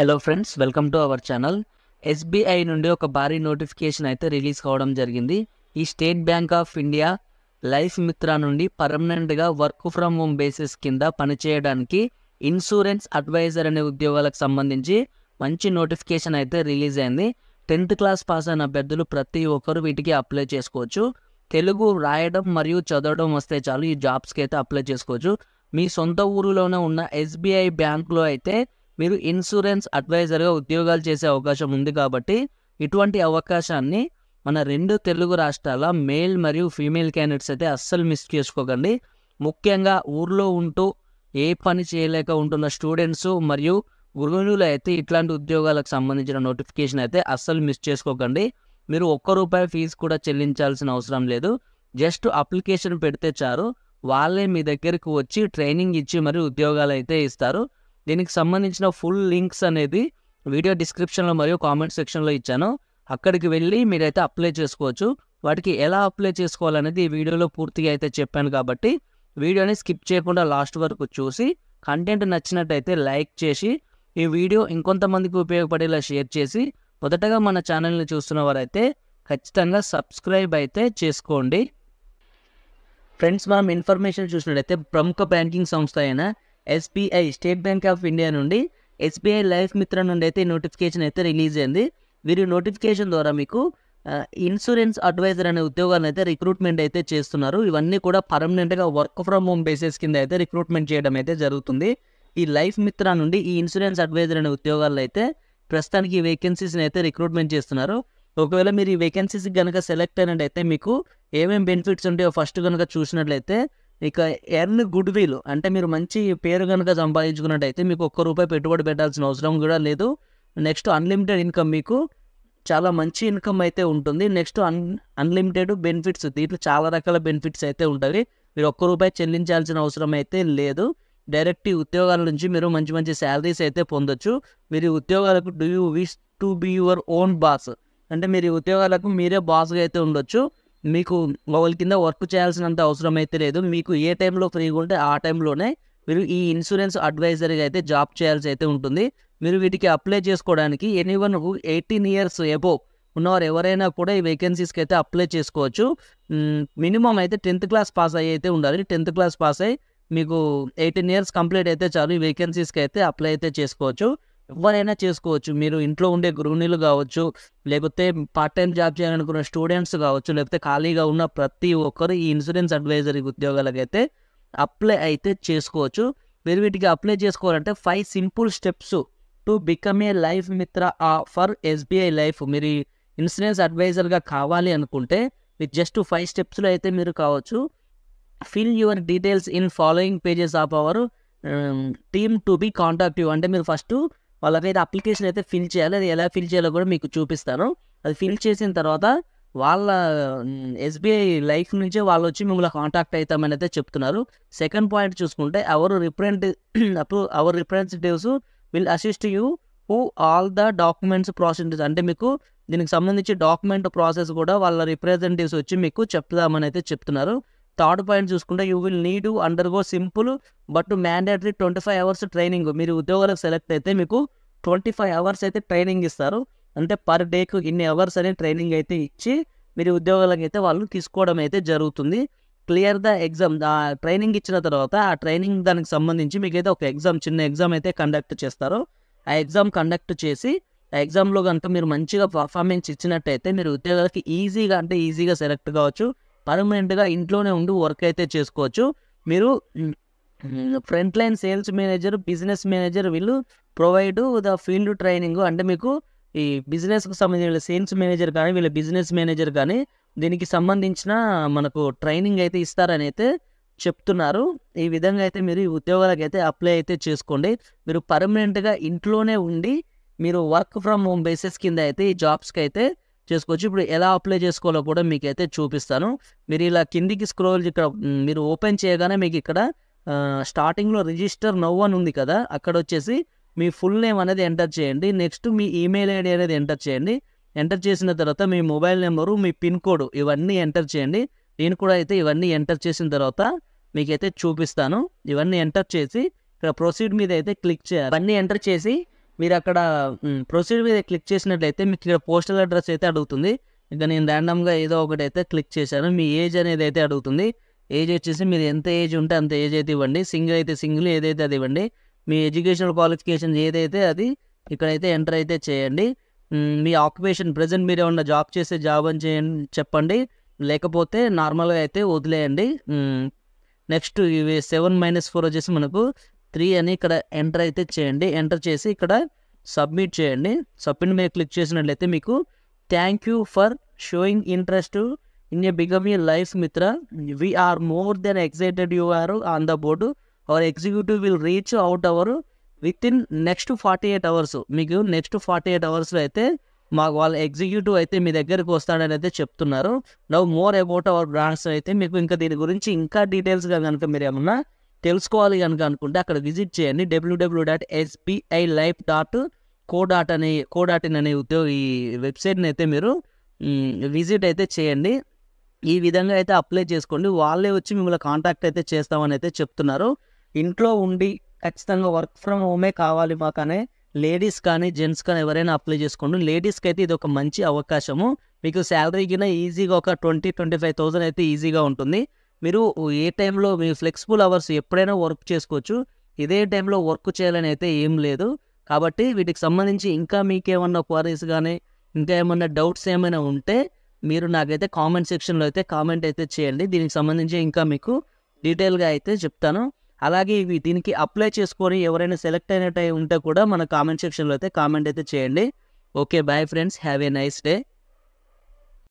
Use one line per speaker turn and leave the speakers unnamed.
Hello friends, welcome to our channel. SBI నుండి ఒక భారీ నోటిఫికేషన్ అయితే రిలీజ్ కావడం జరిగింది. ఈ state bank of India life మిత్ర నుండి పర్మనెంట్గా వర్క్ ఫ్రమ్ హోమ్ బేసిస్ కింద పనిచేయడానికి ఇన్సూరెన్స్ అడ్వైజర్ అనే ఉద్యోగాలకు సంబంధించి మంచి నోటిఫికేషన్ అయితే రిలీజ్ అయింది. 10th క్లాస్ పాస్ అయిన అభ్యర్థులు ప్రతి ఒక్కరు వీటికి అప్లై చేసుకోవచ్చు. తెలుగు రాయడం మరియు చదవడం వస్తే చాలు ఈ జాబ్స్కి అయితే అప్లై చేసుకోవచ్చు. మీ సొంత ఊరిలోనే ఉన్న ఎస్బీఐ బ్యాంకులో అయితే మీరు ఇన్సూరెన్స్ అడ్వైజర్గా ఉద్యోగాలు చేసే అవకాశం ఉంది. కాబట్టి ఇటువంటి అవకాశాన్ని మన 2 తెలుగు రాష్ట్రాల మేల్ మరియు ఫీమేల్ క్యాండిడేట్స్ అయితే అస్సలు మిస్ చేసుకోకండి. ముఖ్యంగా ఊర్లో ఉంటూ ఏ పని చేయలేక ఉంటున్న స్టూడెంట్స్ మరియు గృహిణులు అయితే ఇట్లాంటి ఉద్యోగాలకు సంబంధించిన నోటిఫికేషన్ అయితే అస్సలు మిస్ చేసుకోకండి. మీరు ₹1 ఫీజు కూడా చెల్లించాల్సిన అవసరం లేదు. జస్ట్ అప్లికేషన్ పెడితే చాలు, వాళ్ళే మీ దగ్గరికి వచ్చి ట్రైనింగ్ ఇచ్చి మరియు ఉద్యోగాలు అయితే ఇస్తారు. దీనికి సంబంధించిన ఫుల్ లింక్స్ అనేది వీడియో డిస్క్రిప్షన్లో మరియు కామెంట్ సెక్షన్లో ఇచ్చాను. అక్కడికి వెళ్ళి మీరైతే అప్లై చేసుకోవచ్చు. వాటికి ఎలా అప్లై చేసుకోవాలనేది ఈ వీడియోలో పూర్తిగా అయితే చెప్పాను. కాబట్టి వీడియోని స్కిప్ చేయకుండా లాస్ట్ వరకు చూసి కంటెంట్ నచ్చినట్టయితే లైక్ చేసి ఈ వీడియో ఇంకొంతమందికి ఉపయోగపడేలా షేర్ చేసి మొదటగా మన ఛానల్ని చూస్తున్న వారైతే ఖచ్చితంగా సబ్స్క్రైబ్ అయితే చేసుకోండి. ఫ్రెండ్స్, మనం ఇన్ఫర్మేషన్ చూసినట్టయితే ప్రముఖ బ్యాంకింగ్ సంస్థ అయిన SBI state bank of India నుండి ఎస్బీఐ లైఫ్ మిత్ర నుండి అయితే నోటిఫికేషన్ అయితే రిలీజ్ అయింది. వీరి నోటిఫికేషన్ ద్వారా మీకు ఇన్సూరెన్స్ అడ్వైజర్ అనే ఉద్యోగాలను అయితే రిక్రూట్మెంట్ అయితే చేస్తున్నారు. ఇవన్నీ కూడా పర్మనెంట్గా వర్క్ ఫ్రమ్ హోమ్ బేసిస్ కింద అయితే రిక్రూట్మెంట్ చేయడం అయితే జరుగుతుంది. ఈ లైఫ్ మిత్ర నుండి ఈ ఇన్సూరెన్స్ అడ్వైజర్ అనే ఉద్యోగాల్లో అయితే ప్రస్తుతానికి ఈ వేకెన్సీస్ని అయితే రిక్రూట్మెంట్ చేస్తున్నారు. ఒకవేళ మీరు ఈ వేకెన్సీస్కి కనుక సెలెక్ట్ అయినట్టయితే మీకు ఏమేమి బెనిఫిట్స్ ఉంటాయో ఫస్ట్ కనుక చూసినట్లయితే ఇక ఎర్న్ గుడ్ విల్ అంటే మీరు మంచి పేరు కనుక సంపాదించుకున్నట్టయితే మీకు ₹1 పెట్టుబడి పెట్టాల్సిన అవసరం కూడా లేదు. నెక్స్ట్ అన్లిమిటెడ్ ఇన్కమ్, మీకు చాలా మంచి ఇన్కమ్ అయితే ఉంటుంది. నెక్స్ట్ అన్లిమిటెడ్ బెనిఫిట్స్, దీంట్లో చాలా రకాల బెనిఫిట్స్ అయితే ఉంటాయి. మీరు ₹1 చెల్లించాల్సిన అవసరం అయితే లేదు. డైరెక్ట్ ఈ ఉద్యోగాల నుంచి మీరు మంచి మంచి శాలరీస్ అయితే పొందొచ్చు. మీరు ఈ ఉద్యోగాలకు do you wish to be your own boss అంటే మీరు ఈ ఉద్యోగాలకు మీరే బాస్గా అయితే ఉండొచ్చు. మీకు వాళ్ళ కింద వర్క్ చేయాల్సినంత అవసరం అయితే లేదు. మీకు ఏ టైంలో ఫ్రీగా ఉంటే ఆ టైంలోనే మీరు ఈ ఇన్సూరెన్స్ అడ్వైజర్గా అయితే జాబ్ చేయాల్సి అయితే ఉంటుంది. మీరు వీటికి అప్లై చేసుకోవడానికి ఎనీవన్ 18 years అబోవ్ ఉన్నవారు ఎవరైనా కూడా ఈ వేకెన్సీస్కి అయితే అప్లై చేసుకోవచ్చు. మినిమం అయితే 10th క్లాస్ పాస్ అయ్యి అయితే ఉండాలి. 10th క్లాస్ పాస్ అయ్యి మీకు 18 years కంప్లీట్ అయితే చాలు ఈ వేకెన్సీస్కి అయితే అప్లై అయితే చేసుకోవచ్చు. ఎవరైనా చేసుకోవచ్చు. మీరు ఇంట్లో ఉండే గృహిణులు కావచ్చు, లేకపోతే పార్ట్ టైం జాబ్ చేయాలనుకున్న స్టూడెంట్స్ కావచ్చు, లేకపోతే ఖాళీగా ఉన్న ప్రతి ఒక్కరు ఈ ఇన్సూరెన్స్ అడ్వైజరీ ఉద్యోగాలకు అయితే అప్లై అయితే చేసుకోవచ్చు. మీరు వీటికి అప్లై చేసుకోవాలంటే 5 simple steps to become a life మిత్ర ఫర్ ఎస్బీఐ లైఫ్. మీరు ఇన్సూరెన్స్ అడ్వైజర్గా కావాలి అనుకుంటే విత్ జస్ట్ 5 steps అయితే మీరు కావచ్చు. Fill your details in following pages of our team to be contact you అంటే మీరు ఫస్ట్ వాళ్ళకైతే అప్లికేషన్ అయితే ఫిల్ చేయాలి. అది ఎలా ఫిల్ చేయాలో కూడా మీకు చూపిస్తాను. అది ఫిల్ చేసిన తర్వాత వాళ్ళ ఎస్బీఐ లైఫ్ నుంచే వాళ్ళు వచ్చి మిమ్మల్ని కాంటాక్ట్ అవుతామని అయితే చెప్తున్నారు. సెకండ్ పాయింట్ చూసుకుంటే our representatives will assist you who all the documents process అంటే మీకు దీనికి సంబంధించి డాక్యుమెంట్ ప్రాసెస్ కూడా వాళ్ళ రిప్రజెంటేటివ్స్ వచ్చి మీకు చెప్తామని అయితే చెప్తున్నారు. థర్డ్ పాయింట్ చూసుకుంటే you will need to undergo simple but mandatory 25 hours training. మీరు ఉద్యోగాలకు సెలెక్ట్ అయితే మీకు 25 hours అయితే ట్రైనింగ్ ఇస్తారు. అంటే పర్ డేకు ఇన్ని అవర్స్ అనే ట్రైనింగ్ అయితే ఇచ్చి మీరు ఉద్యోగాలకు అయితే వాళ్ళు తీసుకోవడం అయితే జరుగుతుంది. క్లియర్ ద ఎగ్జామ్, ఆ ట్రైనింగ్ ఇచ్చిన తర్వాత ఆ ట్రైనింగ్ దానికి సంబంధించి మీకైతే ఒక చిన్న ఎగ్జామ్ అయితే కండక్ట్ చేస్తారు. ఆ ఎగ్జామ్ కండక్ట్ చేసి ఆ ఎగ్జామ్లో కనుక మీరు మంచిగా పర్ఫార్మెన్స్ ఇచ్చినట్టయితే మీరు ఉద్యోగాలకి ఈజీగా సెలెక్ట్ కావచ్చు. పర్మనెంట్గా ఇంట్లోనే ఉండి వర్క్ అయితే చేసుకోవచ్చు. మీరు front line sales manager, business manager వీళ్ళు ప్రొవైడ్ ద ఫీల్డ్ ట్రైనింగ్ అంటే మీకు ఈ బిజినెస్కి సంబంధించిన సేల్స్ మేనేజర్ కానీ వీళ్ళ బిజినెస్ మేనేజర్ కానీ దీనికి సంబంధించిన మనకు ట్రైనింగ్ అయితే ఇస్తారని అయితే చెప్తున్నారు. ఈ విధంగా అయితే మీరు ఈ ఉద్యోగాలకు అయితే అప్లై అయితే చేసుకోండి. మీరు పర్మనెంట్గా ఇంట్లోనే ఉండి మీరు వర్క్ ఫ్రమ్ హోమ్ బేసిస్ కింద అయితే ఈ జాబ్స్కి అయితే చేసుకోవచ్చు. ఇప్పుడు ఎలా అప్లై చేసుకోవాలో కూడా మీకు అయితే చూపిస్తాను. మీరు ఇలా కిందికి స్క్రోల్ ఇక్కడ మీరు ఓపెన్ చేయగానే మీకు ఇక్కడ స్టార్టింగ్లో రిజిస్టర్ నౌ అని ఉంది కదా, అక్కడ వచ్చేసి మీ ఫుల్ నేమ్ అనేది ఎంటర్ చేయండి. నెక్స్ట్ మీ ఈమెయిల్ ఐడి అనేది ఎంటర్ చేయండి. ఎంటర్ చేసిన తర్వాత మీ మొబైల్ నెంబరు, మీ పిన్ కోడ్ ఇవన్నీ ఎంటర్ చేయండి. నేను కూడా అయితే ఇవన్నీ ఎంటర్ చేసిన తర్వాత మీకైతే చూపిస్తాను. ఇవన్నీ ఎంటర్ చేసి ఇక్కడ ప్రొసీడ్ మీద అయితే క్లిక్ చేయాలి. అన్నీ ఎంటర్ చేసి మీరు అక్కడ ప్రొసీడ్ మీద క్లిక్ చేసినట్లయితే మీకు ఇక్కడ పోస్టల్ అడ్రస్ అయితే అడుగుతుంది. ఇక నేను ర్యాండమ్గా ఏదో ఒకటి అయితే క్లిక్ చేశాను. మీ ఏజ్ అనేది అయితే అడుగుతుంది. ఏజ్ వచ్చేసి మీరు ఎంత ఏజ్ ఉంటే అంత ఏజ్ అయితే ఇవ్వండి. సింగిల్ అయితే సింగిల్, ఏదైతే అది ఇవ్వండి. మీ ఎడ్యుకేషనల్ క్వాలిఫికేషన్ ఏదైతే అది ఇక్కడైతే ఎంటర్ అయితే చేయండి. మీ ఆక్యుపేషన్ ప్రజెంట్ మీరు ఏమన్నా జాబ్ చేసే జాబ్ అని చెప్పండి, లేకపోతే నార్మల్గా అయితే వదిలేయండి. నెక్స్ట్ ఇవి 7-4 వచ్చేసి మనకు 3 అని ఇక్కడ ఎంటర్ అయితే చేయండి. ఎంటర్ చేసి ఇక్కడ సబ్మిట్ చేయండి. సబ్మిట్ మీద క్లిక్ చేసినట్లయితే మీకు thank you for showing interest in a become a life Mitra, we're more than excited you are on the board, our executive will reach out our within next 48 hours. మీకు next 48 hours అయితే మాకు వాళ్ళ executive అయితే మీ దగ్గరికి వస్తాడని అయితే చెప్తున్నారు. Now more about our brands అయితే మీకు ఇంకా దీని గురించి ఇంకా డీటెయిల్స్గా కనుక మీరు ఏమన్నా తెలుసుకోవాలి కనుక అనుకుంటే అక్కడ విజిట్ చేయండి. www.sbilife.co.in అనే ఈ వెబ్సైట్ని అయితే మీరు విజిట్ అయితే చేయండి. ఈ విధంగా అయితే అప్లై చేసుకోండి. వాళ్ళే వచ్చి మిమ్మల్ని కాంటాక్ట్ అయితే చేస్తామని అయితే చెప్తున్నారు. ఇంట్లో ఉండి ఖచ్చితంగా వర్క్ ఫ్రమ్ హోమే కావాలి మాకనే లేడీస్ కానీ జెంట్స్ కానీ ఎవరైనా అప్లై చేసుకోండి. లేడీస్కి అయితే ఇది ఒక మంచి అవకాశము. మీకు శాలరీ కింద ఈజీగా ఒక 20-25,000 అయితే ఈజీగా ఉంటుంది. మీరు ఏ టైంలో మీ ఫ్లెక్సిబుల్ అవర్స్ ఎప్పుడైనా వర్క్ చేసుకోవచ్చు. ఇదే టైంలో వర్క్ చేయాలని అయితే ఏం లేదు. కాబట్టి వీటికి సంబంధించి ఇంకా మీకేమన్నా క్వరీస్ కానీ ఇంకా ఏమన్నా డౌట్స్ ఏమైనా ఉంటే మీరు నాకైతే కామెంట్ సెక్షన్లో అయితే కామెంట్ అయితే చేయండి. దీనికి సంబంధించి ఇంకా మీకు డీటెయిల్గా అయితే చెప్తాను. అలాగే దీనికి అప్లై చేసుకొని ఎవరైనా సెలెక్ట్ అయినట్టు ఉంటే కూడా మన కామెంట్ సెక్షన్లో అయితే కామెంట్ అయితే చేయండి. Okay, bye friends, have a nice day.